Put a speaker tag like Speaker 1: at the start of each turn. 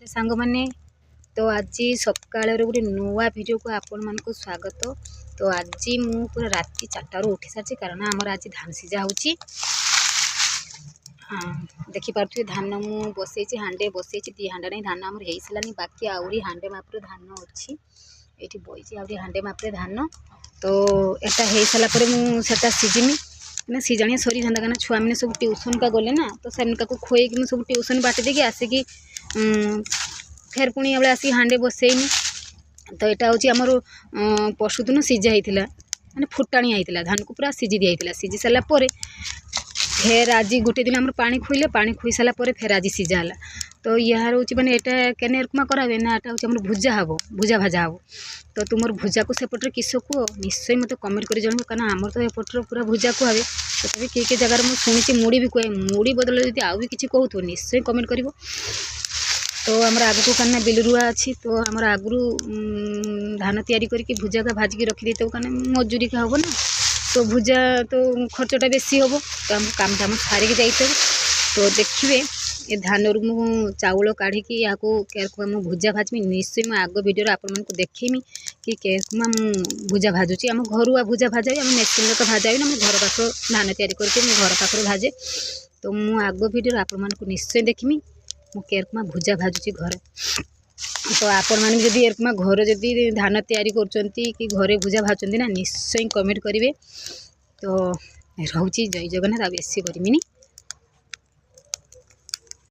Speaker 1: सांग माने तो आज सकाल गोटे नुआ भिडियो को आपण मान को स्वागत। तो आज मु पूरा राति 4 उठी सारी कारण आमर आज धान सीझा हो देखिपे धान मु बसई हांडे बसई 2 हांडा नहीं धान आमर हो सारानी बाकी आहरी हांडे मापर धान अच्छी ये बही आहरी हांडे मापर धान। तो यहाँ हो सारापर मुझे सीझिमी ना सीजाणी सरी था कहना छुआ मैंने सब ट्यूशन का गले ना तो से खोईक मुझे सब ट्यूशन बाटी देकी आसिकी फेर पुणी एवं आसिक हांडे बसईनी। तो यहाँ हूँ आमर पशुदिन सीझा होता मैंने फुटाणी होता धान को पूरा सीझी दिया सीझी सारापर फेर आज गोटे दिन आम पानी खुईले पानी खुई सारापर फेर आज सीझा है। तो यार हूँ मैंने यहाँ केने एरकुमा करावे ना यहाँ हूँ भुजा हम भुजा भाजा हम। तो तुम भुजा को सेपटर किस कुह निश्चय मत कमेंट कर जानू कारण आमर तो एपटर पूरा भुजा कहे तथापि किए जगार मुझे शुणी मुड़ी भी कहे मुड़ी बदल जब आउ भी किसी कहू निश्चय कमेंट कर। तो आमर आगू कहना बिलरुआ अच्छी तो आमर आगु धान तैयारी करके भुजा का भाजिकी रखी देते कहना मजूरी का हम ना तो भुजा तो खर्चटा बेसी हम तो आम काम दाम सारिकी जाइए। तो देखिए ये धान रु चाउल काढ़ी या केरकुमा मु भुजा भाजमी निश्चय मैं आग भिडियो आपण को देखेमी कि केरकुमा मु भुजा भाजुची आम घर आ भुजा भाजा आम मेसीन तो भाजा ना घर पाख धान तैयारी करके घर पाखे भाजे। तो मु आग भिडियो आपण को निश्चय देखमी मु केरकुमा भुजा भाजुची घर। तो आपण मैंने जदि एरकुमा घर जदि धान तैयारी करचंती कि घरे भुजा भाजती ना निश्चय कमेंट करेंगे। तो रोची जय जगन्नाथ आ बेसी करमिनी।